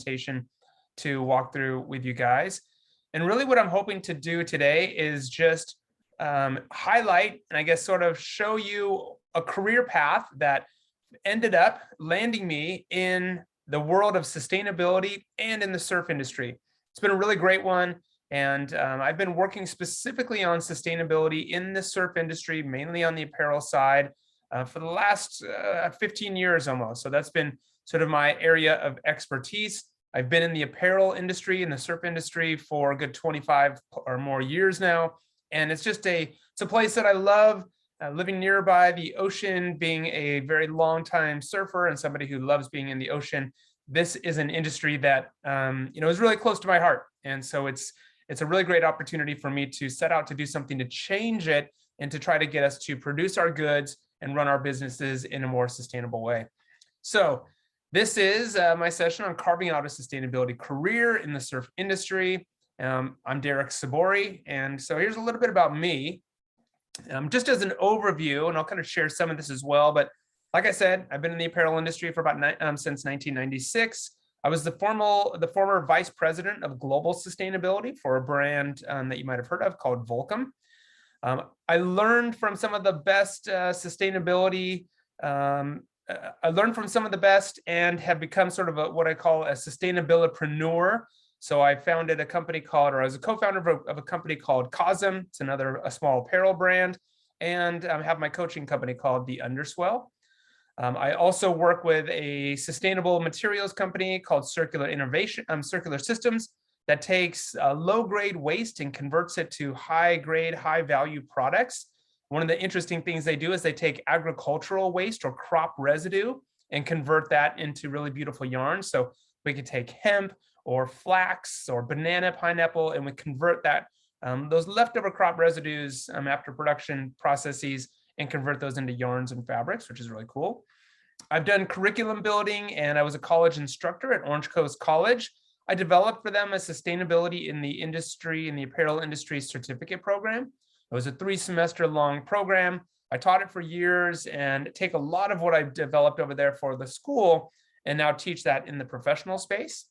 presentation to walk through with you guys. And really what I'm hoping to do today is just highlight and I guess sort of show you a career path that ended up landing me in the world of sustainability and in the surf industry. It's been a really great one. And I've been working specifically on sustainability in the surf industry, mainly on the apparel side, for the last 15 years almost. So that's been sort of my area of expertise. I've been in the apparel industry, in the surf industry for a good 25 or more years now. And it's a place that I love, living nearby the ocean, being a very long time surfer and somebody who loves being in the ocean. This is an industry that is really close to my heart. And so it's a really great opportunity for me to set out to do something to change it and to try to get us to produce our goods and run our businesses in a more sustainable way. So this is my session on carving out a sustainability career in the surf industry. I'm Derek Sabori, and so here's a little bit about me. Just as an overview, and I'll kind of share some of this as well, but like I said, I've been in the apparel industry for since 1996. I was the former vice president of global sustainability for a brand that you might have heard of called Volcom. I learned from some of the best sustainability. I learned from some of the best and have become sort of what I call a sustainabilitypreneur. So I founded a company called, or I was a co-founder of a company called Cosm. It's a small apparel brand, and I have my coaching company called the Underswell. I also work with a sustainable materials company called Circular Systems that takes low-grade waste and converts it to high-grade, high-value products. One of the interesting things they do is they take agricultural waste or crop residue and convert that into really beautiful yarns. So we could take hemp or flax or banana, pineapple, and we convert that those leftover crop residues after production processes and convert those into yarns and fabrics, which is really cool. I've done curriculum building, and I was a college instructor at Orange Coast College. I developed for them a sustainability in the apparel industry certificate program. It was a 3-semester long program. I taught it for years and take a lot of what I've developed over there for the school and now teach that in the professional space.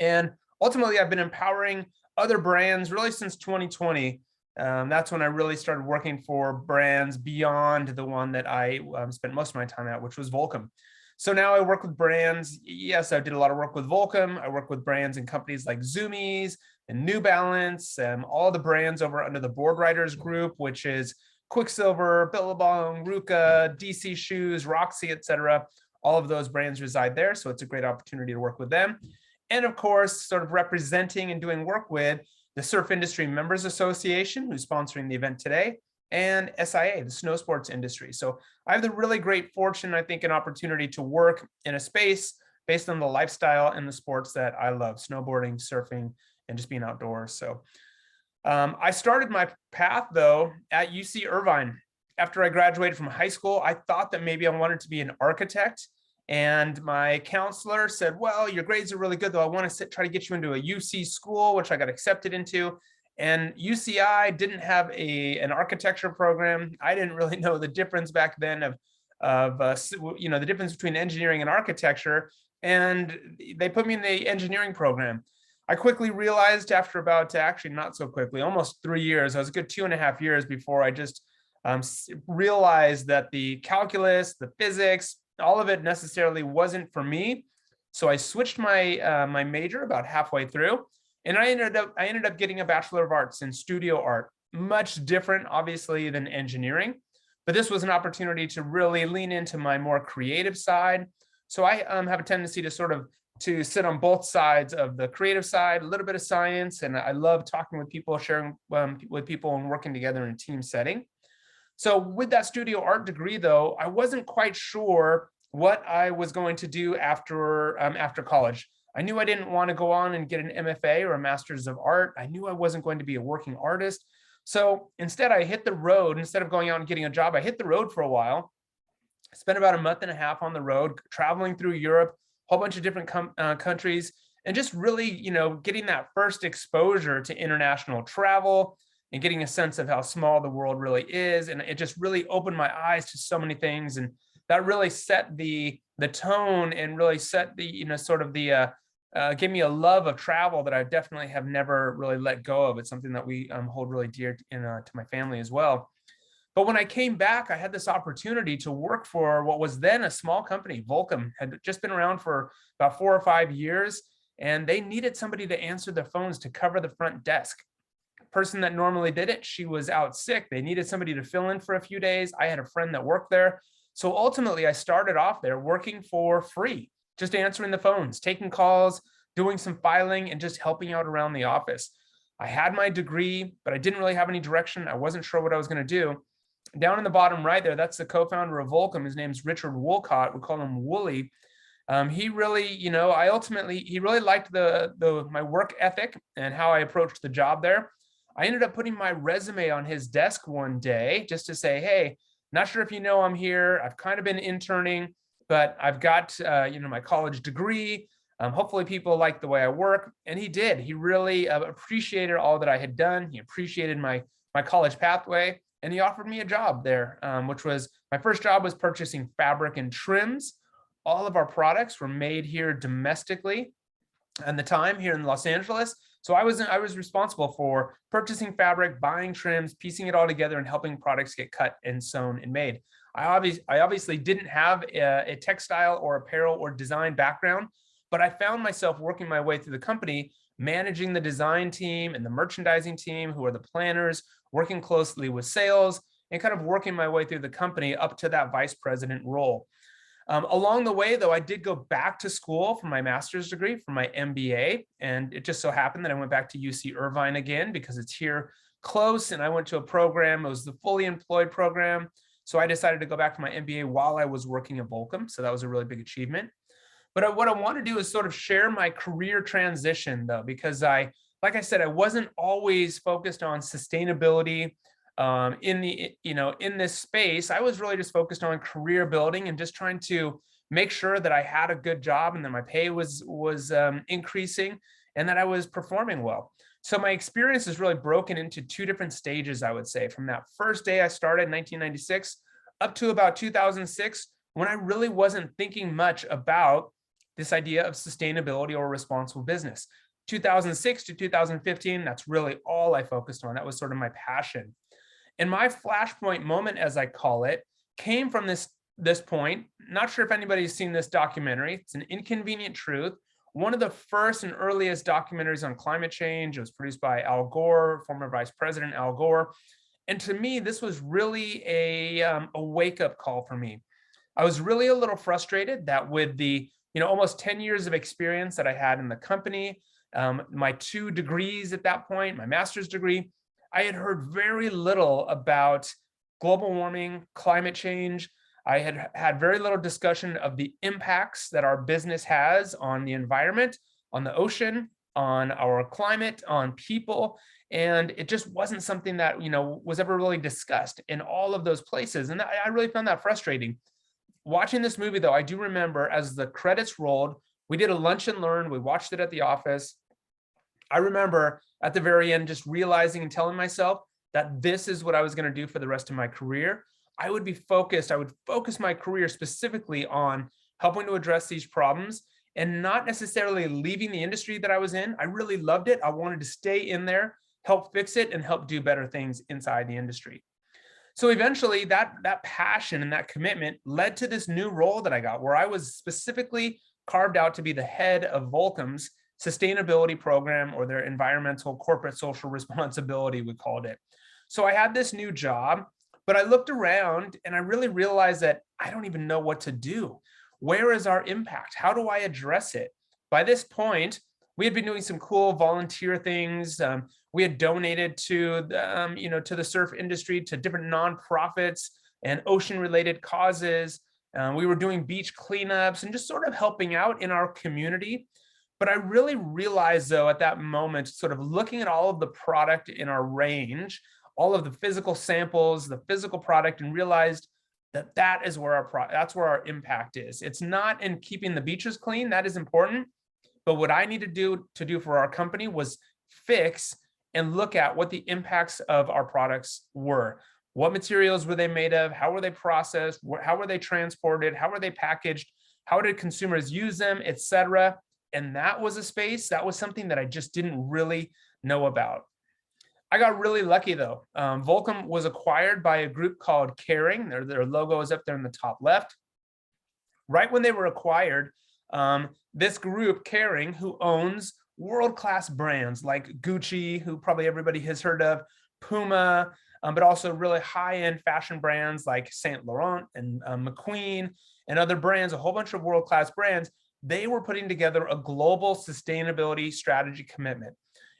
And ultimately, I've been empowering other brands really since 2020. That's when I really started working for brands beyond the one that I spent most of my time at, which was Volcom. So now I work with brands. Yes, I did a lot of work with Volcom. I work with brands and companies like Zoomies and New Balance, and all the brands over under the Boardriders group, which is Quicksilver, Billabong, Ruka, DC Shoes, Roxy, etc. All of those brands reside there. So it's a great opportunity to work with them. And of course, sort of representing and doing work with the Surf Industry Members Association, who's sponsoring the event today, and SIA, the snow sports industry. So I have the really great fortune, I think, an opportunity to work in a space based on the lifestyle and the sports that I love, snowboarding, surfing, and just being outdoors. So I started my path, though, at UC Irvine. After I graduated from high school, I thought that maybe I wanted to be an architect. And my counselor said, well, your grades are really good, though. I want to try to get you into a UC school, which I got accepted into. And UCI didn't have an architecture program. I didn't really know the difference back then the difference between engineering and architecture. And they put me in the engineering program. I quickly realized after actually not so quickly, almost 3 years, I was a good 2.5 years before I just realized that the calculus, the physics, all of it necessarily wasn't for me. So I switched my my major about halfway through, and I ended up getting a Bachelor of Arts in studio art. Much different, obviously, than engineering, but this was an opportunity to really lean into my more creative side. So I have a tendency to sit on both sides of the creative side, a little bit of science, and I love talking with people, sharing with people, and working together in a team setting. So with that studio art degree, though, I wasn't quite sure what I was going to do after college. I knew I didn't want to go on and get an MFA or a Master's of Art. I knew I wasn't going to be a working artist. So instead, I hit the road. Instead of going out and getting a job, I hit the road for a while. I spent about 1.5 months on the road, traveling through Europe, a whole bunch of different countries, and just really, getting that first exposure to international travel and getting a sense of how small the world really is. And it just really opened my eyes to so many things. And that really set the tone and really set the, gave me a love of travel that I definitely have never really let go of. It's something that we hold really dear to my family as well. But when I came back, I had this opportunity to work for what was then a small company. Volcom had just been around for about 4 or 5 years, and they needed somebody to answer the phones to cover the front desk. The person that normally did it, she was out sick. They needed somebody to fill in for a few days. I had a friend that worked there. So ultimately, I started off there working for free, just answering the phones, taking calls, doing some filing, and just helping out around the office. I had my degree, but I didn't really have any direction. I wasn't sure what I was going to do. Down in the bottom right there, that's the co-founder of Volcom. His name's Richard Woolcott. We call him Wooly. He really, he really liked my work ethic and how I approached the job there. I ended up putting my resume on his desk one day just to say, hey, not sure if you know I'm here. I've kind of been interning, but I've got, my college degree. Hopefully people like the way I work. And he did. He really appreciated all that I had done. He appreciated my college pathway. And he offered me a job there, which was my first job was purchasing fabric and trims. All of our products were made here domestically at the time here in Los Angeles. So I was responsible for purchasing fabric, buying trims, piecing it all together, and helping products get cut and sewn and made. I obviously didn't have a textile or apparel or design background, but I found myself working my way through the company, managing the design team and the merchandising team, who are the planners, working closely with sales, and kind of working my way through the company up to that vice president role. Along the way, though, I did go back to school for my master's degree, for my MBA, and it just so happened that I went back to UC Irvine again because it's here close, and I went to a program. It was the fully employed program, so I decided to go back to my MBA while I was working at Volcom, so that was a really big achievement. But what I want to do is sort of share my career transition, though, because like I said, I wasn't always focused on sustainability in this space. I was really just focused on career building and just trying to make sure that I had a good job and that my pay was increasing and that I was performing well. So my experience is really broken into 2 different stages, I would say, from that first day I started in 1996 up to about 2006, when I really wasn't thinking much about this idea of sustainability or responsible business. 2006 to 2015, that's really all I focused on. That was sort of my passion. And my flashpoint moment, as I call it, came from this point. Not sure if anybody's seen this documentary. It's An Inconvenient Truth. One of the first and earliest documentaries on climate change. It was produced by Al Gore, former Vice President Al Gore. And to me, this was really a wake-up call for me. I was really a little frustrated that with the almost 10 years of experience that I had in the company, my 2 degrees at that point, my master's degree, I had heard very little about global warming, climate change. I had had very little discussion of the impacts that our business has on the environment, on the ocean, on our climate, on people. And it just wasn't something that, was ever really discussed in all of those places. And I really found that frustrating. Watching this movie, though, I do remember as the credits rolled, we did a lunch and learn. We watched it at the office. I remember at the very end just realizing and telling myself that this is what I was going to do for the rest of my career. I would focus my career specifically on helping to address these problems and not necessarily leaving the industry that I was in. I really loved it. I wanted to stay in there, help fix it, and help do better things inside the industry. So eventually that passion and that commitment led to this new role that I got, where I was specifically carved out to be the head of Volcom's sustainability program, or their environmental corporate social responsibility, we called it. So I had this new job, but I looked around and I really realized that I don't even know what to do. Where is our impact? How do I address it? By this point, we had been doing some cool volunteer things. We had donated to the surf industry, to different nonprofits and ocean-related causes. We were doing beach cleanups and just sort of helping out in our community. But I really realized, though, at that moment, sort of looking at all of the product in our range, all of the physical samples, the physical product, and realized that that's where our impact is. It's not in keeping the beaches clean. That is important. But what I needed to do for our company was fix and look at what the impacts of our products were. What materials were they made of? How were they processed? How were they transported? How were they packaged? How did consumers use them, et cetera? And that was a space, that was something that I just didn't really know about. I got really lucky though. Volcom was acquired by a group called Caring. Their logo is up there in the top left. Right when they were acquired, this group, Caring, who owns world-class brands like Gucci, who probably everybody has heard of, Puma, but also really high-end fashion brands like Saint Laurent and McQueen and other brands, a whole bunch of world-class brands. They were putting together a global sustainability strategy commitment.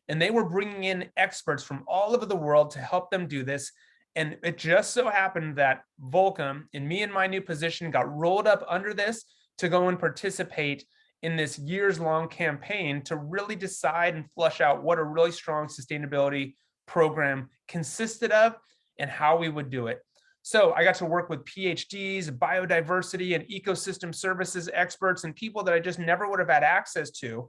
And they were bringing in experts from all over the world to help them do this. And it just so happened that Volcom, and me in my new position, got rolled up under this to go and participate in this years-long campaign to really decide and flush out what a really strong sustainability program consisted of and how we would do it. So I got to work with PhDs, biodiversity and ecosystem services experts, and people that I just never would have had access to.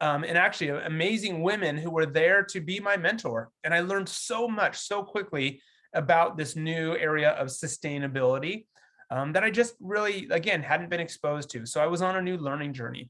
And actually amazing women who were there to be my mentor. And I learned so much so quickly about this new area of sustainability that I just really, again, hadn't been exposed to. So I was on a new learning journey.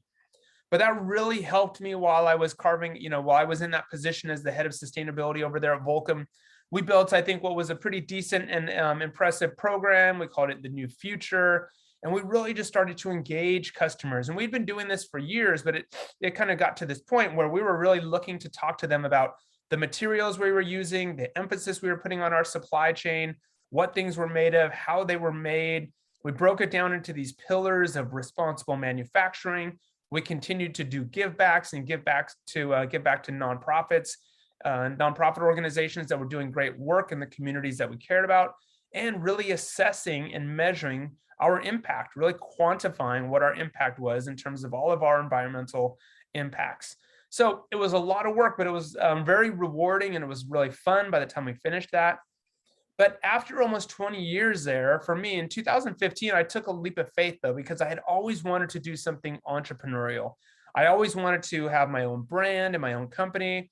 But that really helped me while I was carving, while I was in that position as the head of sustainability over there at Volcom. We built, I think, what was a pretty decent and impressive program. We called it the New Future. And we really just started to engage customers. And we'd been doing this for years, but it kind of got to this point where we were really looking to talk to them about the materials we were using, the emphasis we were putting on our supply chain, what things were made of, how they were made. We broke it down into these pillars of responsible manufacturing. We continued to do givebacks and give back to nonprofits, nonprofit organizations that were doing great work in the communities that we cared about, and really assessing and measuring our impact, really quantifying what our impact was in terms of all of our environmental impacts. So it was a lot of work, but it was very rewarding and it was really fun by the time we finished that. But after almost 20 years there, for me in 2015, I took a leap of faith though, because I had always wanted to do something entrepreneurial. I always wanted to have my own brand and my own company.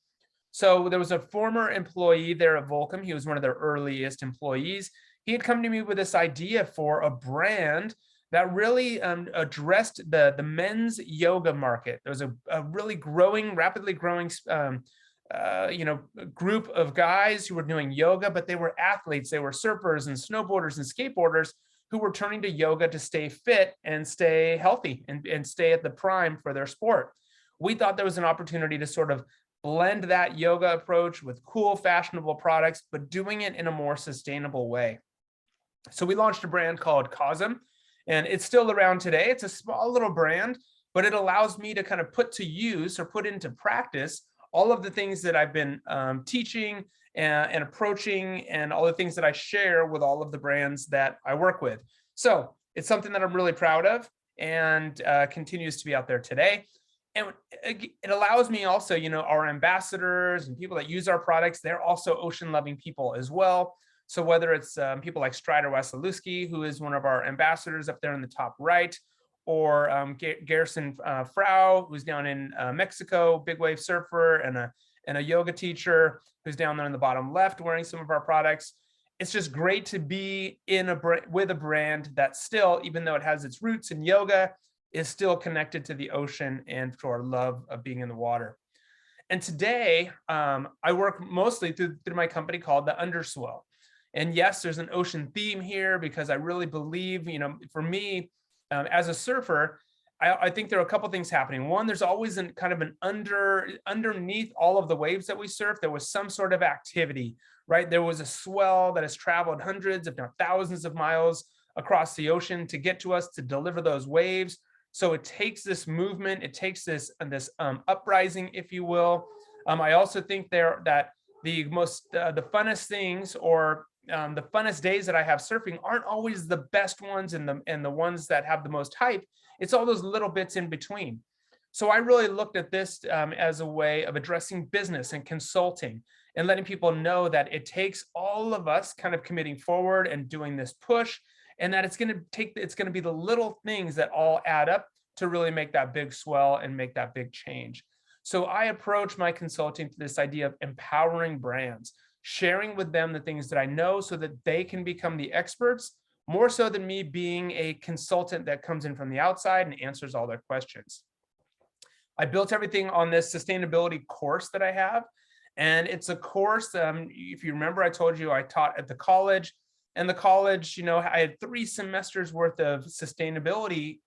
So there was a former employee there at Volcom. He was one of their earliest employees. He had come to me with this idea for a brand that really addressed the men's yoga market. There was a really rapidly growing group of guys who were doing yoga, but they were athletes. They were surfers and snowboarders and skateboarders who were turning to yoga to stay fit and stay healthy and stay at the prime for their sport. We thought there was an opportunity to sort of blend that yoga approach with cool, fashionable products, but doing it in a more sustainable way. So we launched a brand called Cosm, and it's still around today. It's a small little brand, but it allows me to kind of put to use or put into practice all of the things that I've been teaching and approaching, and all the things that I share with all of the brands that I work with. So it's something that I'm really proud of and continues to be out there today. And it allows me also, our ambassadors and people that use our products, they're also ocean loving people as well. So whether it's people like Strider Wasilewski, who is one of our ambassadors up there in the top right, or Gerson Frau, who's down in Mexico, big wave surfer and a yoga teacher, who's down there in the bottom left wearing some of our products. It's just great to be with a brand that still, even though it has its roots in yoga, is still connected to the ocean and to our love of being in the water. And today, I work mostly through my company called the Underswell. And yes, there's an ocean theme here because I really believe, for me, as a surfer, I think there are a couple things happening. One, there's always underneath all of the waves that we surf, there was some sort of activity, right? There was a swell that has traveled hundreds, if not thousands of miles across the ocean to get to us to deliver those waves. So it takes this movement, it takes this uprising, if you will. I also think that the funnest things or the funnest days that I have surfing aren't always the best ones and the ones that have the most hype. It's all those little bits in between. So I really looked at this as a way of addressing business and consulting and letting people know that it takes all of us kind of committing forward and doing this push, and that it's going to be the little things that all add up to really make that big swell and make that big change. So I approach my consulting to this idea of empowering brands, sharing with them the things that I know so that they can become the experts, more so than me being a consultant that comes in from the outside and answers all their questions. I built everything on this sustainability course that I have. And it's a course, if you remember, I told you I taught at the college. And the college, I had 3 semesters worth of sustainability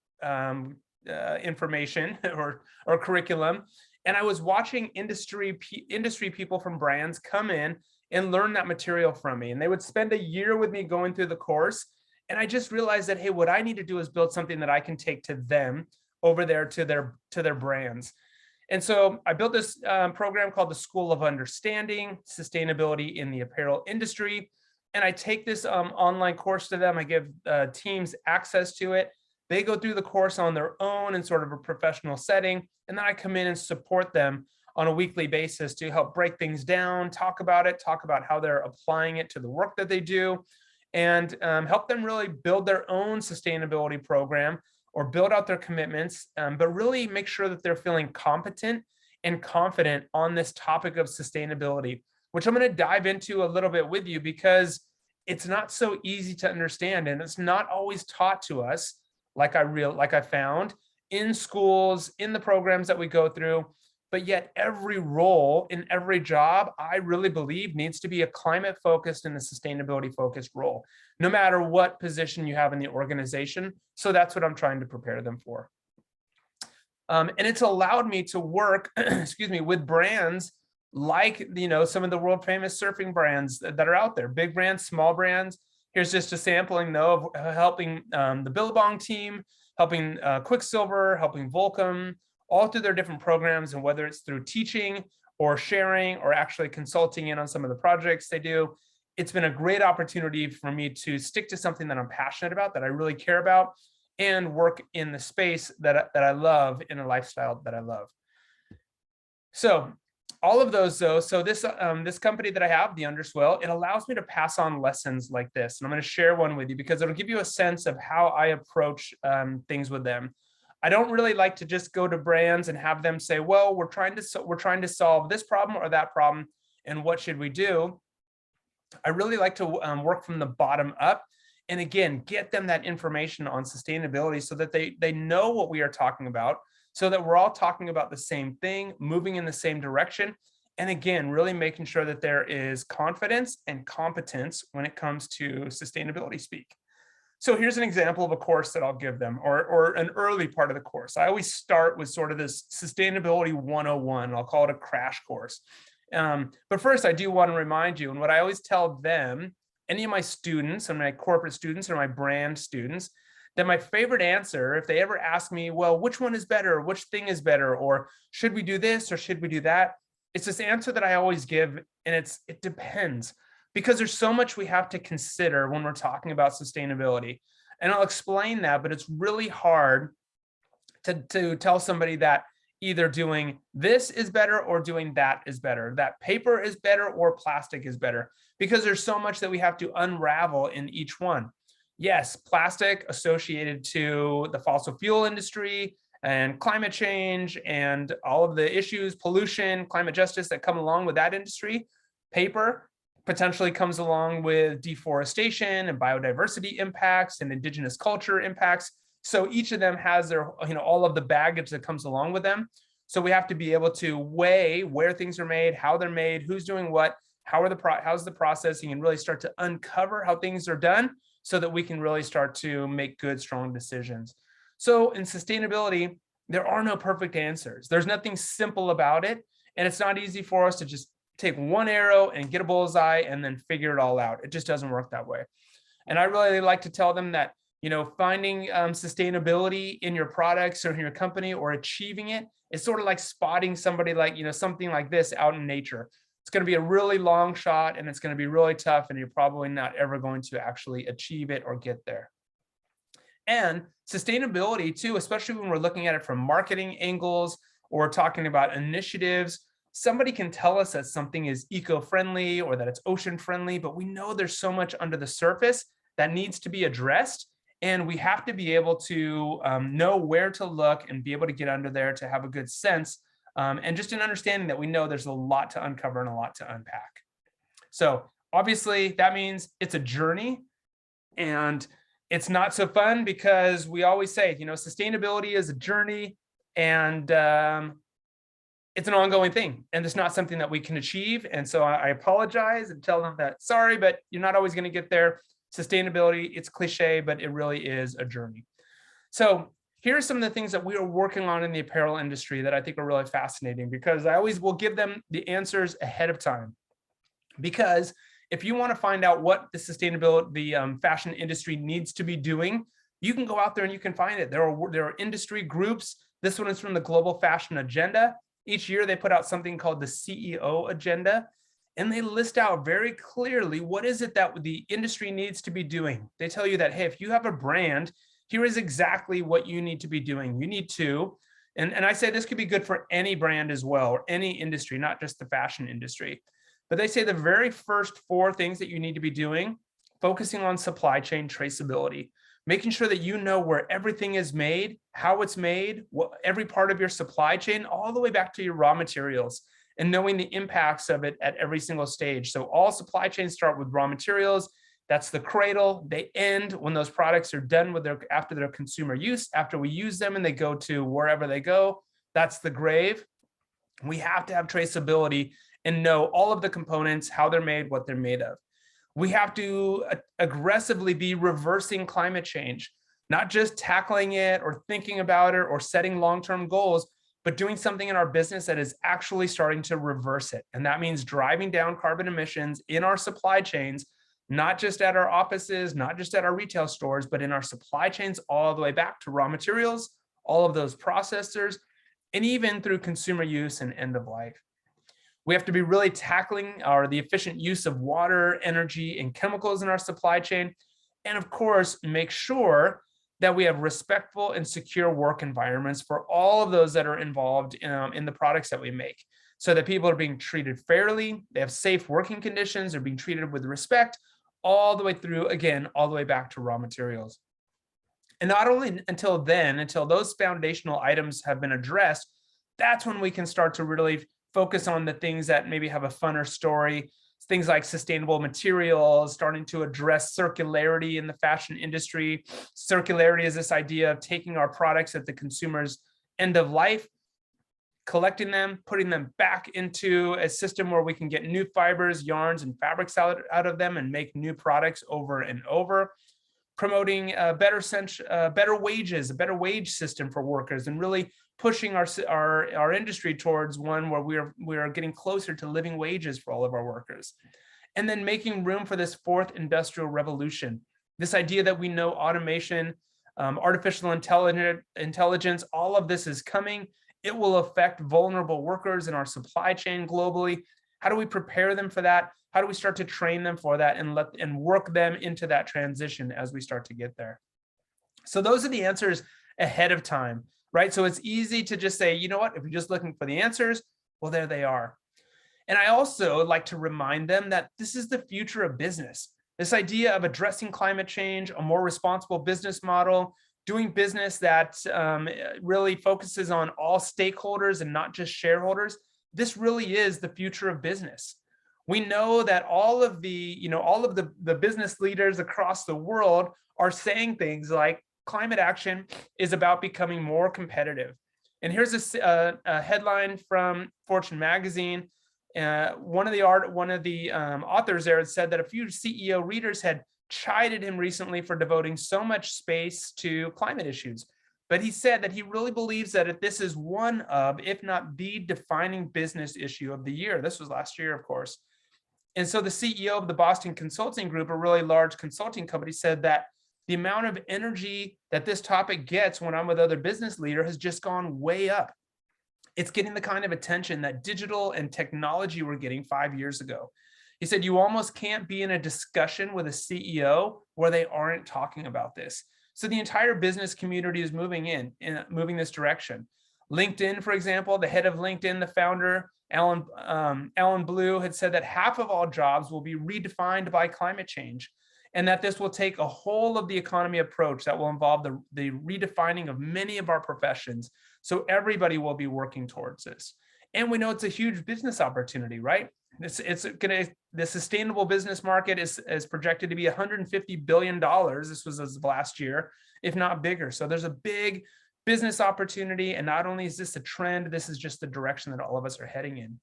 information or curriculum. And I was watching industry people from brands come in and learn that material from me. And they would spend a year with me going through the course. And I just realized that, hey, what I need to do is build something that I can take to them over there to their brands. And so I built this program called the School of Understanding Sustainability in the Apparel Industry. And I take this online course to them. I give teams access to it. They go through the course on their own in sort of a professional setting. And then I come in and support them on a weekly basis to help break things down, talk about how they're applying it to the work that they do, and help them really build their own sustainability program or build out their commitments, but really make sure that they're feeling competent and confident on this topic of sustainability, which I'm going to dive into a little bit with you because it's not so easy to understand, and it's not always taught to us like I found in schools, in the programs that we go through. But yet every role in every job, I really believe, needs to be a climate focused and a sustainability focused role, no matter what position you have in the organization. So that's what I'm trying to prepare them for. And it's allowed me to work, excuse me, with brands like, some of the world famous surfing brands that are out there, big brands, small brands. Here's just a sampling though of helping the Billabong team, helping Quicksilver, helping Volcom, all through their different programs, and whether it's through teaching or sharing or actually consulting in on some of the projects they do. It's been a great opportunity for me to stick to something that I'm passionate about, that I really care about, and work in the space that I love, in a lifestyle that I love. So all of those though, so this company that I have, the Underswell, it allows me to pass on lessons like this. And I'm going to share one with you because it'll give you a sense of how I approach things with them. I don't really like to just go to brands and have them say, well, we're trying to solve this problem or that problem, and what should we do? I really like to work from the bottom up, and again, get them that information on sustainability so that they know what we are talking about, so that we're all talking about the same thing, moving in the same direction. And again, really making sure that there is confidence and competence when it comes to sustainability speak. So here's an example of a course that I'll give them, or an early part of the course. I always start with sort of this sustainability 101. I'll call it a crash course. But first, I do want to remind you, and what I always tell them, any of my students, and my corporate students or my brand students, that my favorite answer, if they ever ask me, well, which one is better, which thing is better, or should we do this or should we do that? It's this answer that I always give, and it depends. Because there's so much we have to consider when we're talking about sustainability. And I'll explain that, but it's really hard to tell somebody that either doing this is better or doing that is better, that paper is better or plastic is better, because there's so much that we have to unravel in each one. Yes, plastic associated to the fossil fuel industry and climate change and all of the issues, pollution, climate justice that come along with that industry. Paper potentially comes along with deforestation and biodiversity impacts and indigenous culture impacts. So each of them has their, all of the baggage that comes along with them. So we have to be able to weigh where things are made, how they're made, who's doing what, how's the processing, and really start to uncover how things are done so that we can really start to make good, strong decisions. So in sustainability, there are no perfect answers. There's nothing simple about it. And it's not easy for us to just take one arrow and get a bullseye and then figure it all out. It just doesn't work that way. And I really like to tell them that, finding sustainability in your products or in your company or achieving it is sort of like spotting somebody like, something like this out in nature. It's going to be a really long shot and it's going to be really tough, and you're probably not ever going to actually achieve it or get there. And sustainability too, especially when we're looking at it from marketing angles or talking about initiatives, somebody can tell us that something is eco-friendly or that it's ocean-friendly, but we know there's so much under the surface that needs to be addressed. And we have to be able to know where to look and be able to get under there to have a good sense and just an understanding that we know there's a lot to uncover and a lot to unpack. So obviously that means it's a journey, and it's not so fun because we always say, sustainability is a journey And it's an ongoing thing, and it's not something that we can achieve. And so I apologize and tell them that, sorry, but you're not always going to get there. Sustainability, it's cliche, but it really is a journey. So here are some of the things that we are working on in the apparel industry that I think are really fascinating, because I always will give them the answers ahead of time. Because if you want to find out what the sustainability, the fashion industry needs to be doing, you can go out there and you can find it. There are industry groups. This one is from the Global Fashion Agenda. Each year they put out something called the CEO Agenda, and they list out very clearly what is it that the industry needs to be doing. They tell you that, hey, if you have a brand, here is exactly what you need to be doing. You need to, and I say this could be good for any brand as well, or any industry, not just the fashion industry. But they say the very first 4 things that you need to be doing: focusing on supply chain traceability, making sure that you know where everything is made, how it's made, every part of your supply chain, all the way back to your raw materials, and knowing the impacts of it at every single stage. So all supply chains start with raw materials. That's the cradle. They end when those products are done with after their consumer use, after we use them and they go to wherever they go. That's the grave. We have to have traceability and know all of the components, how they're made, what they're made of. We have to aggressively be reversing climate change, not just tackling it or thinking about it or setting long-term goals, but doing something in our business that is actually starting to reverse it. And that means driving down carbon emissions in our supply chains, not just at our offices, not just at our retail stores, but in our supply chains all the way back to raw materials, all of those processors, and even through consumer use and end of life. We have to be really tackling the efficient use of water, energy, and chemicals in our supply chain. And of course, make sure that we have respectful and secure work environments for all of those that are involved in the products that we make, so that people are being treated fairly, they have safe working conditions, they're being treated with respect, all the way through, again, all the way back to raw materials. And not only until then, until those foundational items have been addressed, that's when we can start to really focus on the things that maybe have a funner story, things like sustainable materials, starting to address circularity in the fashion industry. Circularity is this idea of taking our products at the consumer's end of life, collecting them, putting them back into a system where we can get new fibers, yarns, and fabrics out of them and make new products over and over. Promoting better wages, a better wage system for workers, and really pushing our industry towards one where we are getting closer to living wages for all of our workers. And then making room for this 4th industrial revolution. This idea that we know automation, artificial intelligence, all of this is coming. It will affect vulnerable workers in our supply chain globally. How do we prepare them for that? How do we start to train them for that and work them into that transition as we start to get there? So those are the answers ahead of time, right? So it's easy to just say, you know what, if you're just looking for the answers, well, there they are. And I also like to remind them that this is the future of business. This idea of addressing climate change, a more responsible business model, doing business that really focuses on all stakeholders and not just shareholders. This really is the future of business. We know that all of the business leaders across the world are saying things like climate action is about becoming more competitive. And here's a headline from Fortune magazine. One of the authors there had said that a few CEO readers had chided him recently for devoting so much space to climate issues. But he said that he really believes that this is one of, if not the defining business issue of the year. This was last year, of course. And so the CEO of the Boston Consulting Group, a really large consulting company, said that the amount of energy that this topic gets when I'm with other business leaders has just gone way up. It's getting the kind of attention that digital and technology were getting 5 years ago. He said, you almost can't be in a discussion with a CEO where they aren't talking about this. So the entire business community is moving this direction. LinkedIn, for example, the head of LinkedIn, the founder, Alan Blue, had said that half of all jobs will be redefined by climate change, and that this will take a whole of the economy approach that will involve the redefining of many of our professions. So everybody will be working towards this. And we know it's a huge business opportunity, right? The sustainable business market is projected to be $150 billion. This was as of last year, if not bigger. So there's a big business opportunity. And not only is this a trend, this is just the direction that all of us are heading in.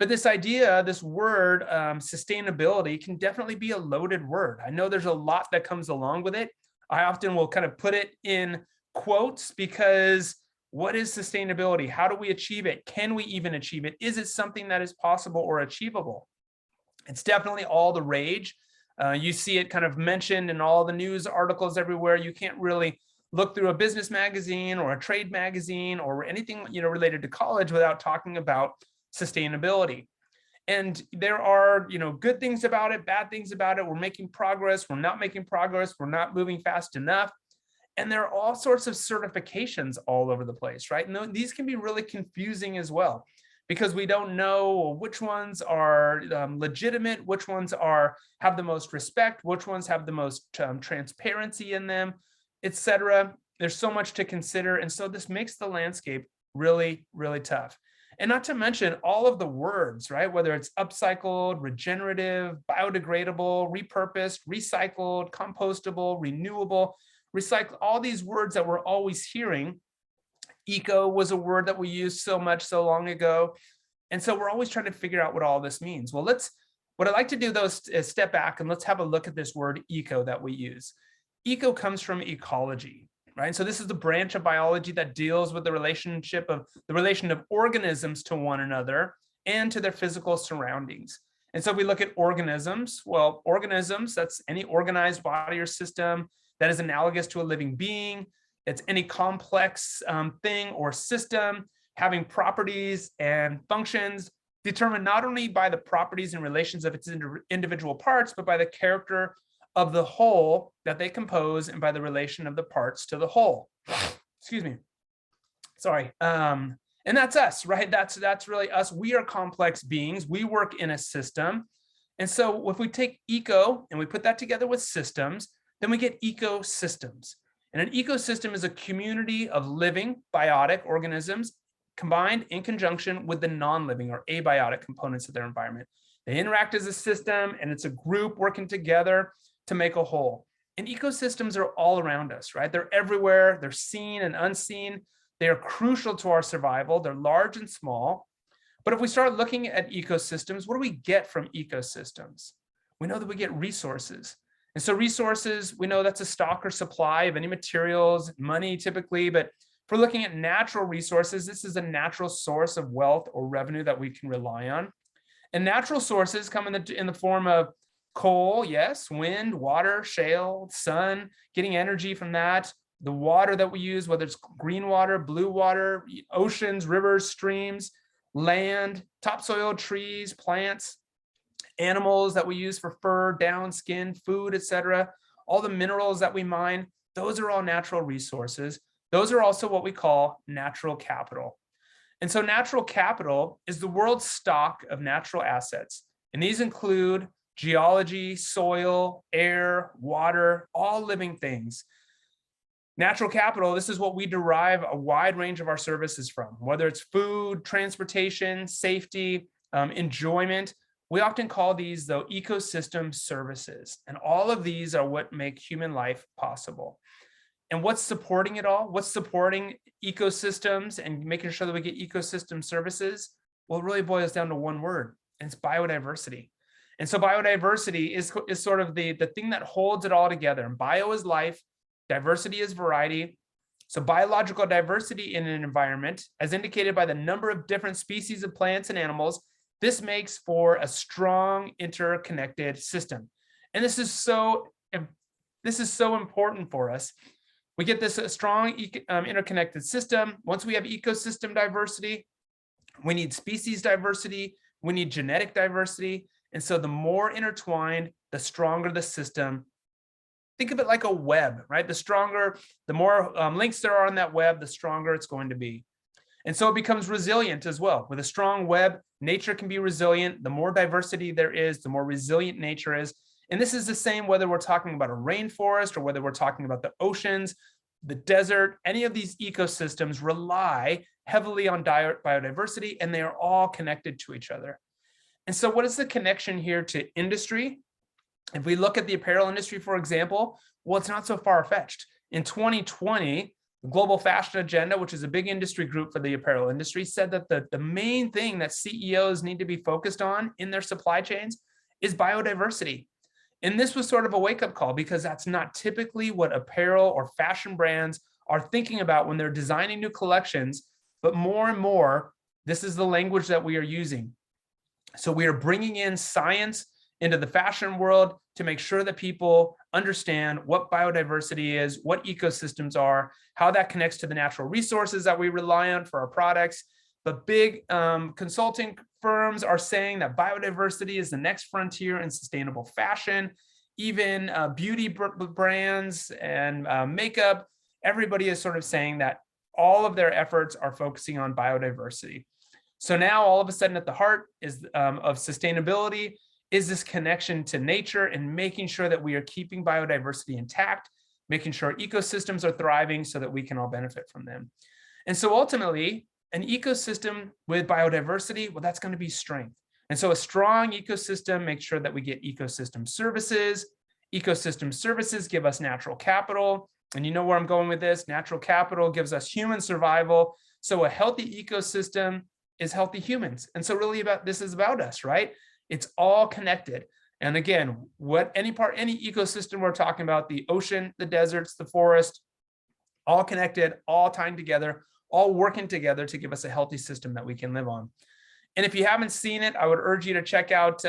But this idea, this word, sustainability, can definitely be a loaded word. I know there's a lot that comes along with it. I often will kind of put it in quotes because what is sustainability? How do we achieve it? Can we even achieve it? Is it something that is possible or achievable? It's definitely all the rage. You see it kind of mentioned in all the news articles everywhere. You can't really look through a business magazine or a trade magazine or anything, related to college without talking about sustainability. And there are, good things about it, bad things about it. We're making progress. We're not making progress. We're not moving fast enough. And there are all sorts of certifications all over the place, right? And these can be really confusing as well, because we don't know which ones are legitimate, which ones have the most respect, which ones have the most transparency in them, etc. There's so much to consider. And so this makes the landscape really, really tough. And not to mention all of the words, right? Whether it's upcycled, regenerative, biodegradable, repurposed, recycled, compostable, renewable, recycle, all these words that we're always hearing. Eco was a word that we used so long ago. And so we're always trying to figure out what all this means. Well, what I'd like to do though is step back and let's have a look at this word eco that we use. Eco comes from ecology, right? So this is the branch of biology that deals with the relation of organisms to one another and to their physical surroundings. And so if we look at organisms, well, organisms, that's any organized body or system that is analogous to a living being. It's any complex thing or system having properties and functions determined not only by the properties and relations of its individual parts, but by the character of the whole that they compose and by the relation of the parts to the whole. Excuse me. Sorry. And that's us, right? That's really us. We are complex beings. We work in a system. And so if we take eco and we put that together with systems, then we get ecosystems. And an ecosystem is a community of living biotic organisms combined in conjunction with the non-living or abiotic components of their environment. They interact as a system, and it's a group working together to make a whole. And ecosystems are all around us, right? They're everywhere. They're seen and unseen. They are crucial to our survival. They're large and small. But if we start looking at ecosystems, what do we get from ecosystems? We know that we get resources. And so resources, we know that's a stock or supply of any materials, money typically, but if we're looking at natural resources, this is a natural source of wealth or revenue that we can rely on. And natural sources come in the form of coal, yes, wind, water, shale, sun, getting energy from that, the water that we use, whether it's green water, blue water, oceans, rivers, streams, land, topsoil, trees, plants, animals that we use for fur, down, skin, food, etc. All the minerals that we mine, those are all natural resources. Those are also what we call natural capital. And so natural capital is the world's stock of natural assets. And these include geology, soil, air, water, all living things. Natural capital, this is what we derive a wide range of our services from, whether it's food, transportation, safety, enjoyment. We often call these, though, ecosystem services. And all of these are what make human life possible. And what's supporting it all? What's supporting ecosystems and making sure that we get ecosystem services? Well, it really boils down to one word, and it's biodiversity. And so biodiversity is sort of the thing that holds it all together. And bio is life, diversity is variety. So biological diversity in an environment, as indicated by the number of different species of plants and animals, this makes for a strong interconnected system. And this is so important for us. We get this strong interconnected system. Once we have ecosystem diversity, we need species diversity, we need genetic diversity. And so the more intertwined, the stronger the system. Think of it like a web, right? The more links there are on that web, the stronger it's going to be. And so it becomes resilient as well. With a strong web, nature can be resilient. The more diversity there is, the more resilient nature is. And this is the same whether we're talking about a rainforest or whether we're talking about the oceans, the desert. Any of these ecosystems rely heavily on biodiversity, and they are all connected to each other. And so what is the connection here to industry? If we look at the apparel industry, for example, well, it's not so far-fetched. In 2020, The Global Fashion Agenda, which is a big industry group for the apparel industry, said that the main thing that CEOs need to be focused on in their supply chains is biodiversity. And this was sort of a wake-up call, because that's not typically what apparel or fashion brands are thinking about when they're designing new collections. But more and more, this is the language that we are using. So we are bringing in science into the fashion world to make sure that people understand what biodiversity is, what ecosystems are, how that connects to the natural resources that we rely on for our products. But big consulting firms are saying that biodiversity is the next frontier in sustainable fashion. Even beauty brands and makeup, everybody is sort of saying that all of their efforts are focusing on biodiversity. So now all of a sudden at the heart is of sustainability is this connection to nature and making sure that we are keeping biodiversity intact, making sure ecosystems are thriving so that we can all benefit from them. And so ultimately, an ecosystem with biodiversity, well, that's going to be strength. And so a strong ecosystem makes sure that we get ecosystem services. Ecosystem services give us natural capital. And you know where I'm going with this. Natural capital gives us human survival. So a healthy ecosystem is healthy humans. And so really this is about us, right? It's all connected. And again, any ecosystem we're talking about, the ocean, the deserts, the forest, all connected, all tying together, all working together to give us a healthy system that we can live on. And if you haven't seen it, I would urge you to check out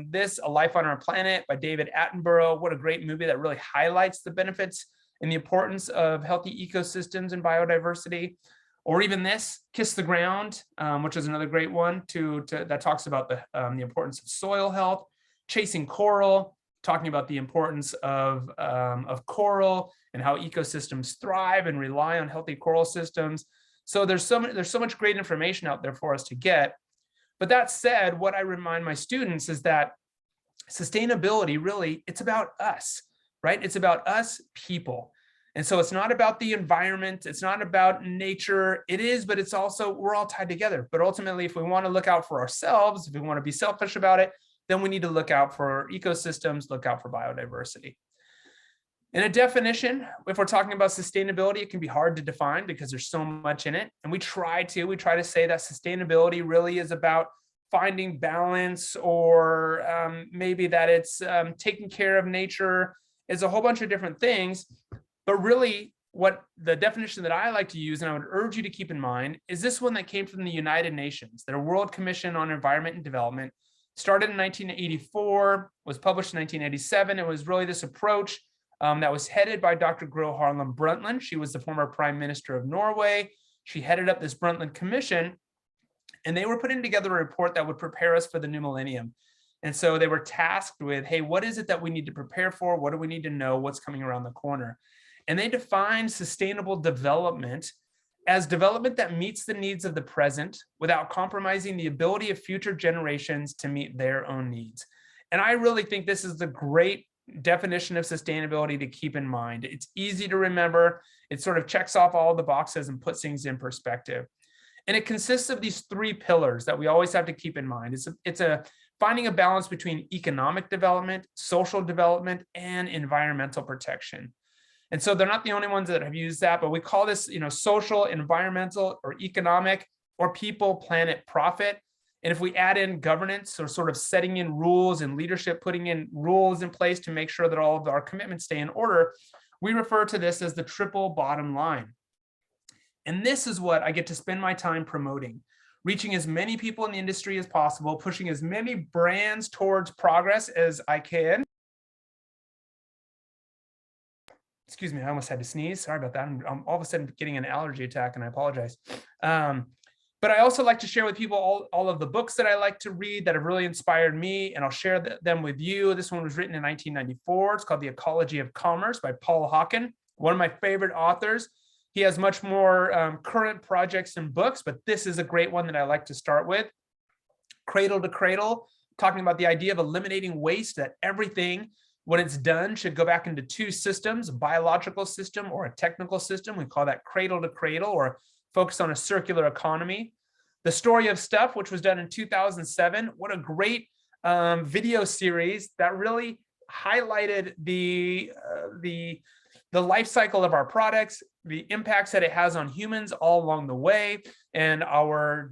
this, A Life on Our Planet by David Attenborough. What a great movie that really highlights the benefits and the importance of healthy ecosystems and biodiversity. Or even this, Kiss the Ground, which is another great one that talks about the importance of soil health. Chasing Coral, talking about the importance of coral and how ecosystems thrive and rely on healthy coral systems. So there's so much great information out there for us to get. But that said, what I remind my students is that sustainability really, it's about us, right? It's about us people. And so it's not about the environment. It's not about nature. It is, but it's also, we're all tied together. But ultimately, if we want to look out for ourselves, if we want to be selfish about it, then we need to look out for ecosystems, look out for biodiversity. In a definition, if we're talking about sustainability, it can be hard to define because there's so much in it. And we try to say that sustainability really is about finding balance, or maybe that it's taking care of nature. Is a whole bunch of different things. But really, what the definition that I like to use, and I would urge you to keep in mind, is this one that came from the United Nations. Their World Commission on Environment and Development started in 1984, was published in 1987. It was really this approach that was headed by Dr. Gro Harlem Brundtland. She was the former Prime Minister of Norway. She headed up this Brundtland Commission, and they were putting together a report that would prepare us for the new millennium. And so they were tasked with, hey, what is it that we need to prepare for? What do we need to know? What's coming around the corner? And they defined sustainable development as development that meets the needs of the present without compromising the ability of future generations to meet their own needs. And I really think this is the great definition of sustainability to keep in mind. It's easy to remember. It sort of checks off all the boxes and puts things in perspective. And it consists of these three pillars that we always have to keep in mind. It's finding a balance between economic development, social development, and environmental protection. And so they're not the only ones that have used that, but we call this, social, environmental, or economic, or people, planet, profit. And if we add in governance, or sort of setting in rules and leadership, putting in rules in place to make sure that all of our commitments stay in order, we refer to this as the triple bottom line. And this is what I get to spend my time promoting, reaching as many people in the industry as possible, pushing as many brands towards progress as I can. Excuse me, I almost had to sneeze. Sorry about that. I'm all of a sudden getting an allergy attack, and I apologize. But I also like to share with people all of the books that I like to read that have really inspired me, and I'll share them with you. This one was written in 1994. It's called The Ecology of Commerce by Paul Hawken, one of my favorite authors. He has much more current projects and books, but this is a great one that I like to start with. Cradle to Cradle, talking about the idea of eliminating waste, that everything, when it's done, should go back into two systems, a biological system or a technical system. We call that cradle to cradle, or focus on a circular economy. The Story of Stuff, which was done in 2007. What a great video series that really highlighted the life cycle of our products, the impacts that it has on humans all along the way, and our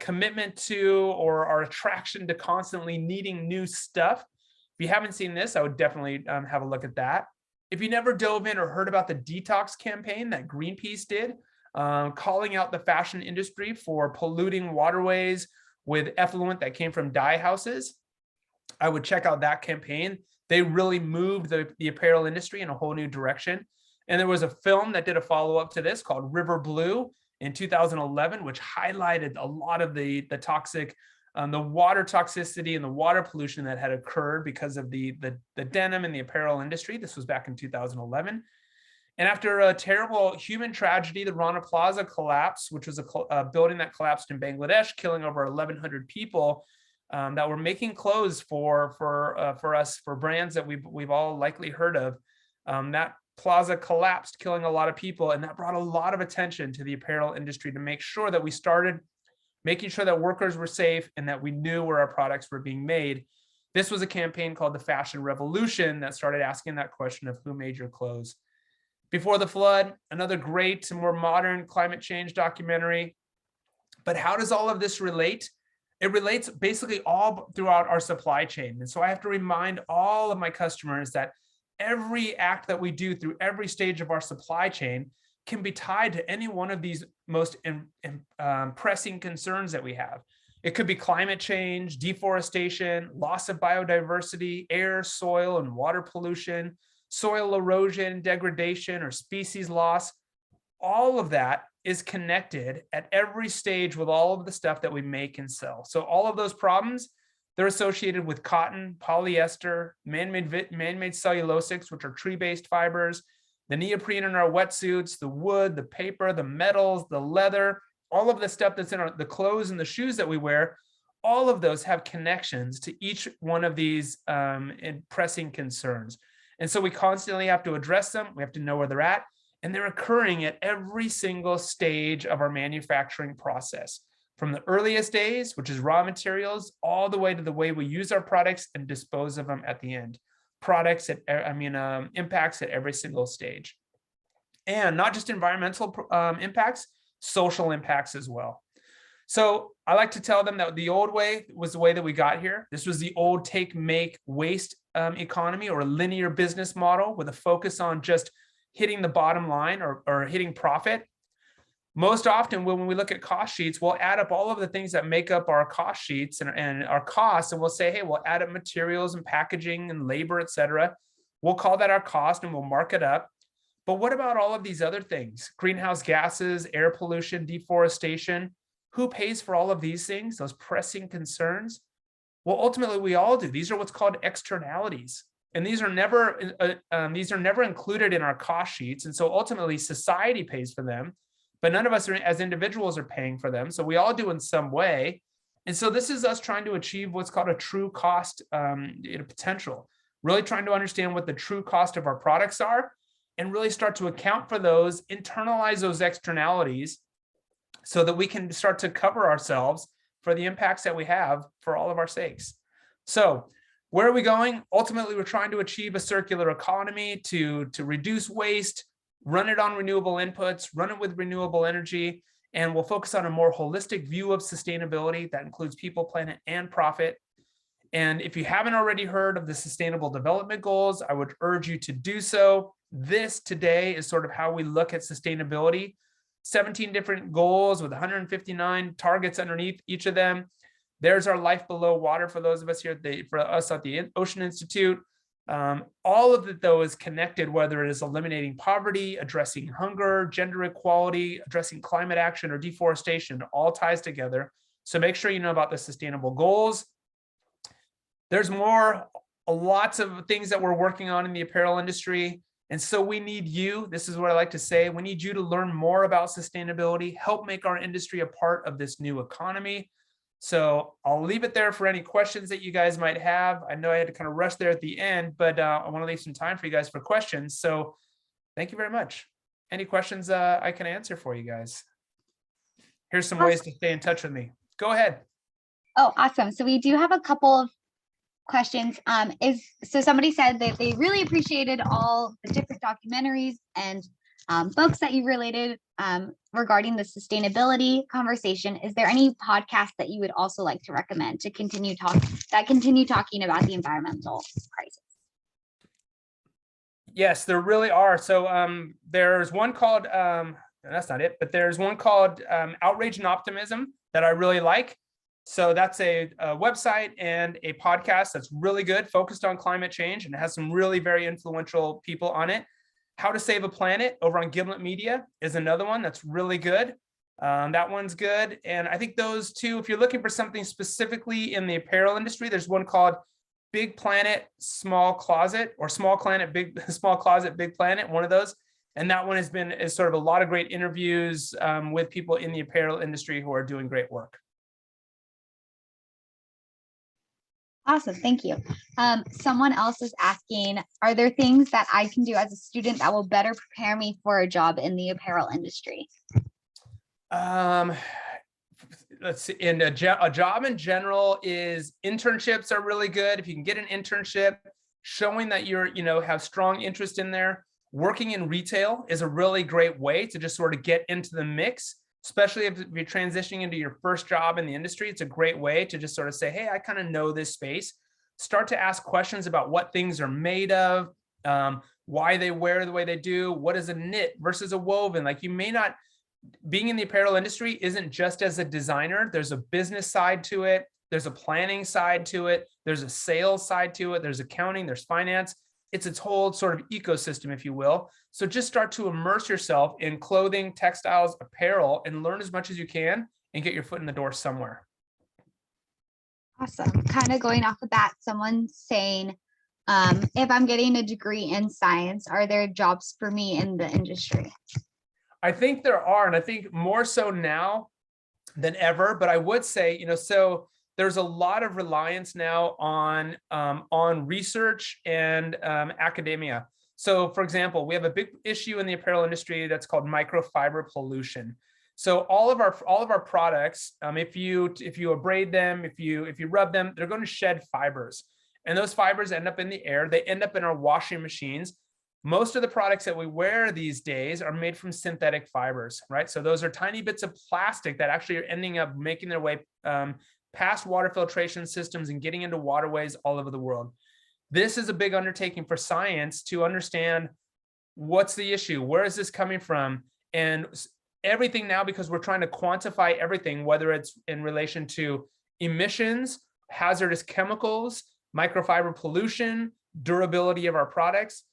commitment to, or our attraction to constantly needing new stuff. If you haven't seen this, I would definitely have a look at that. If you never dove in or heard about the detox campaign that Greenpeace did, calling out the fashion industry for polluting waterways with effluent that came from dye houses, I would check out that campaign. They really moved the apparel industry in a whole new direction. And there was a film that did a follow-up to this called River Blue in 2011, which highlighted a lot of the toxic, the water toxicity and the water pollution that had occurred because of the denim and the apparel industry. This was back in 2011. And after a terrible human tragedy, the Rana Plaza collapse, which was a building that collapsed in Bangladesh, killing over 1,100 people, that were making clothes for us, for brands that we've all likely heard of. That plaza collapsed, killing a lot of people, and that brought a lot of attention to the apparel industry to make sure that we started making sure that workers were safe and that we knew where our products were being made. This was a campaign called the Fashion Revolution that started asking that question of who made your clothes. Before the Flood, another great, more modern climate change documentary. But how does all of this relate? It relates basically all throughout our supply chain. And so I have to remind all of my customers that every act that we do through every stage of our supply chain can be tied to any one of these most pressing concerns that we have. It could be climate change, deforestation, loss of biodiversity, air, soil, and water pollution, soil erosion, degradation, or species loss. All of that is connected at every stage with all of the stuff that we make and sell. So all of those problems, they're associated with cotton, polyester, man-made cellulosics, which are tree-based fibers, the neoprene in our wetsuits, the wood, the paper, the metals, the leather, all of the stuff that's in the clothes and the shoes that we wear. All of those have connections to each one of these pressing concerns. And so we constantly have to address them. We have to know where they're at, and they're occurring at every single stage of our manufacturing process. From the earliest days, which is raw materials, all the way to the way we use our products and dispose of them at the end. Impacts at every single stage. And not just environmental impacts, social impacts as well. So I like to tell them that the old way was the way that we got here. This was the old take, make, waste economy, or a linear business model with a focus on just hitting the bottom line or hitting profit. Most often when we look at cost sheets, we'll add up all of the things that make up our cost sheets and our costs, and we'll say, hey, we'll add up materials and packaging and labor, et cetera. We'll call that our cost and we'll mark it up. But what about all of these other things? Greenhouse gases, air pollution, deforestation. Who pays for all of these things, those pressing concerns? Well, ultimately, we all do. These are what's called externalities. And these are never included in our cost sheets. And so ultimately, society pays for them. But none of us as individuals are paying for them. So we all do in some way. And so this is us trying to achieve what's called a true cost potential, really trying to understand what the true cost of our products are and really start to account for those, internalize those externalities so that we can start to cover ourselves for the impacts that we have for all of our sakes. So where are we going? Ultimately, we're trying to achieve a circular economy to reduce waste, run it on renewable inputs, run it with renewable energy, and we'll focus on a more holistic view of sustainability that includes people, planet, and profit. And if you haven't already heard of the Sustainable Development Goals, I would urge you to do so. This today is sort of how we look at sustainability. 17 different goals with 159 targets underneath each of them. There's our life below water for those of us here, for us at the Ocean Institute. All of it, though, is connected, whether it is eliminating poverty, addressing hunger, gender equality, addressing climate action, or deforestation. It all ties together. So make sure you know about the sustainable goals. There's lots of things that we're working on in the apparel industry. And so we need you. This is what I like to say. We need you to learn more about sustainability, help make our industry a part of this new economy. So I'll leave it there for any questions that you guys might have. I know I had to kind of rush there at the end, but I want to leave some time for you guys for questions. So thank you very much. Any questions I can answer for you guys? Here's some ways to stay in touch with me. Go ahead. Oh, awesome. So we do have a couple of questions. So somebody said that they really appreciated all the different documentaries and books that you've related regarding the sustainability conversation, is there any podcast that you would also like to recommend to continue talking about the environmental crisis? Yes, there really are. So there's one called, that's not it, but there's one called Outrage and Optimism that I really like. So that's a website and a podcast that's really good, focused on climate change, and it has some really very influential people on it. How to Save a Planet over on Gimlet Media is another one that's really good. That one's good. And I think those two, if you're looking for something specifically in the apparel industry, there's one called Big Planet, Small Closet, or Small Planet, Small Closet, Big Planet, one of those. And that one is sort of a lot of great interviews with people in the apparel industry who are doing great work. Awesome, thank you. Someone else is asking, are there things that I can do as a student that will better prepare me for a job in the apparel industry? Let's see, and a job in general is internships are really good. If you can get an internship, showing that have strong interest in there. Working in retail is a really great way to just sort of get into the mix, especially if you're transitioning into your first job in the industry. It's a great way to just sort of say, hey, I kind of know this space. Start to ask questions about what things are made of, why they wear the way they do, what is a knit versus a woven. Like, you may not, being in the apparel industry isn't just as a designer. There's a business side to it. There's a planning side to it. There's a sales side to it. There's accounting, there's finance. It's its whole sort of ecosystem, if you will. So just start to immerse yourself in clothing, textiles, apparel, and learn as much as you can and get your foot in the door somewhere. Awesome. Kind of going off of that, someone's saying, if I'm getting a degree in science, are there jobs for me in the industry? I think there are, and I think more so now than ever. But I would say, so there's a lot of reliance now on research and academia. So, for example, we have a big issue in the apparel industry that's called microfiber pollution. So all of our products, if you abrade them, if you rub them, they're going to shed fibers, and those fibers end up in the air. They end up in our washing machines. Most of the products that we wear these days are made from synthetic fibers, right? So those are tiny bits of plastic that actually are ending up making their way past water filtration systems and getting into waterways all over the world. This is a big undertaking for science to understand what's the issue, where is this coming from, and everything now, because we're trying to quantify everything, whether it's in relation to emissions, hazardous chemicals, microfiber pollution, durability of our products.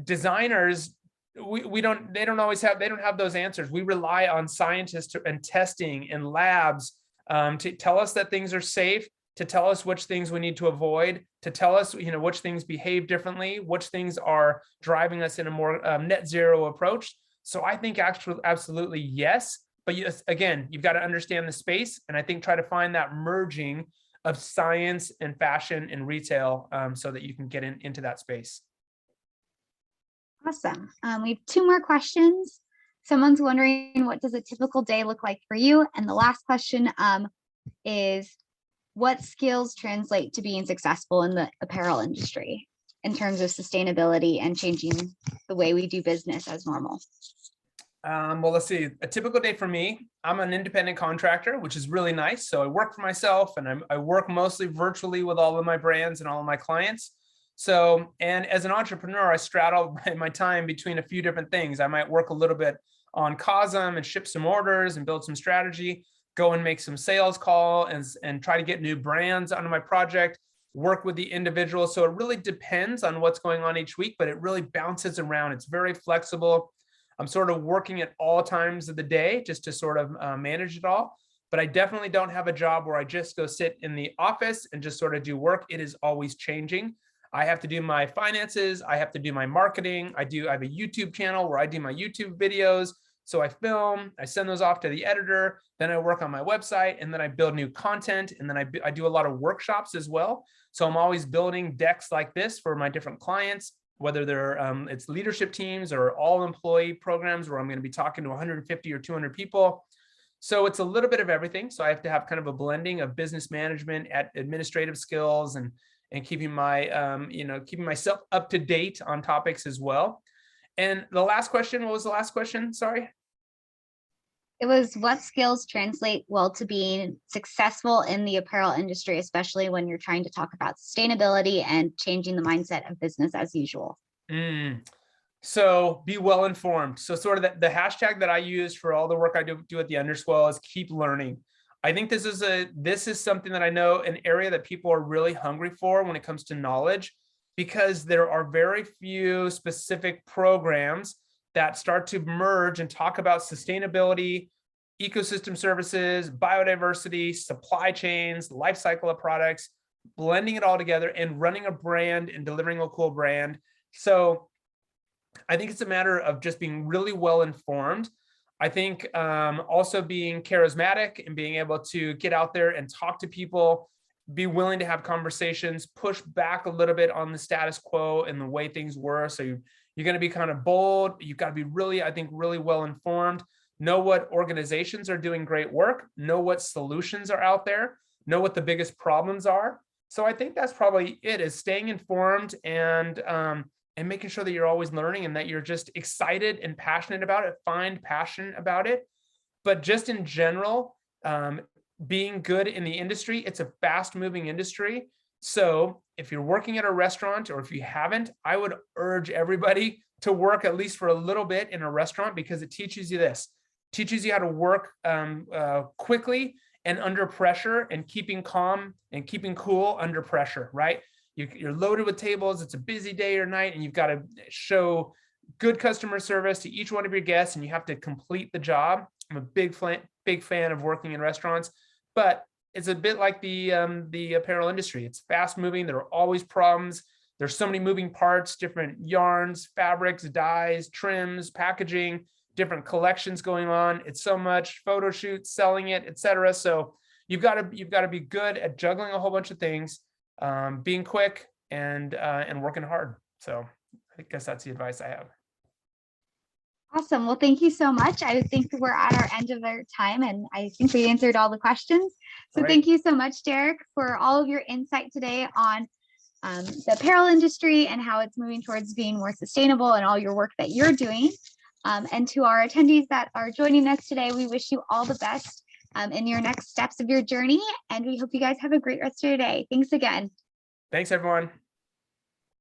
Designers, they don't have those answers. We rely on scientists and testing and labs to tell us that things are safe, to tell us which things we need to avoid, to tell us which things behave differently, which things are driving us in a more net zero approach. So I think actually absolutely yes, but yes, again, you've got to understand the space, and I think try to find that merging of science and fashion and retail so that you can get into that space. Awesome. We have two more questions. Someone's wondering, what does a typical day look like for you? And the last question is, what skills translate to being successful in the apparel industry in terms of sustainability and changing the way we do business as normal? Well, let's see. A typical day for me, I'm an independent contractor, which is really nice. So I work for myself, and I work mostly virtually with all of my brands and all of my clients. So, and as an entrepreneur, I straddle my time between a few different things. I might work a little bit on COSM and ship some orders and build some strategy, go and make some sales call and try to get new brands onto my project, work with the individual. So it really depends on what's going on each week, but it really bounces around. It's very flexible. I'm sort of working at all times of the day just to sort of manage it all. But I definitely don't have a job where I just go sit in the office and just sort of do work. It is always changing. I have to do my finances. I have to do my marketing. I have a YouTube channel where I do my YouTube videos. So I film, I send those off to the editor, then I work on my website, and then I build new content, and then I do a lot of workshops as well. So I'm always building decks like this for my different clients, whether they're it's leadership teams or all employee programs where I'm going to be talking to 150 or 200 people. So it's a little bit of everything. So I have to have kind of a blending of business management, administrative skills, and keeping my keeping myself up to date on topics as well. And the last question, what was the last question? Sorry. It was, what skills translate well to being successful in the apparel industry, especially when you're trying to talk about sustainability and changing the mindset of business as usual? So be well informed. So sort of the hashtag that I use for all the work I do at the Underswell is keep learning. I think this is something that I know, an area that people are really hungry for when it comes to knowledge, because there are very few specific programs that start to merge and talk about sustainability, ecosystem services, biodiversity, supply chains, life cycle of products, blending it all together and running a brand and delivering a cool brand. So I think it's a matter of just being really well informed. I think also being charismatic and being able to get out there and talk to people, be willing to have conversations, push back a little bit on the status quo and the way things were. So you're going to be kind of bold. You've got to be really, I think, really well informed. Know what organizations are doing great work. Know what solutions are out there. Know what the biggest problems are. So I think that's probably it, is staying informed and making sure that you're always learning and that you're just excited and passionate about it. Find passion about it. But just in general, being good in the industry, it's a fast moving industry. So if you're working at a restaurant, or if you haven't, I would urge everybody to work at least for a little bit in a restaurant, because it teaches you this. It teaches you how to work quickly and under pressure, and keeping calm and keeping cool under pressure, right? You're loaded with tables, it's a busy day or night, and you've got to show good customer service to each one of your guests, and you have to complete the job. I'm a big fan of working in restaurants, but it's a bit like the apparel industry. It's fast moving. There are always problems. There's so many moving parts, different yarns, fabrics, dyes, trims, packaging, different collections going on. It's so much, photo shoots, selling it, etc. So you've got to be good at juggling a whole bunch of things, being quick and working hard. So I guess that's the advice I have. Awesome. Well, thank you so much. I think we're at our end of our time, and I think we answered all the questions. So thank you so much, Derek, for all of your insight today on the apparel industry and how it's moving towards being more sustainable, and all your work that you're doing. And to our attendees that are joining us today, we wish you all the best in your next steps of your journey. And we hope you guys have a great rest of your day. Thanks again. Thanks, everyone.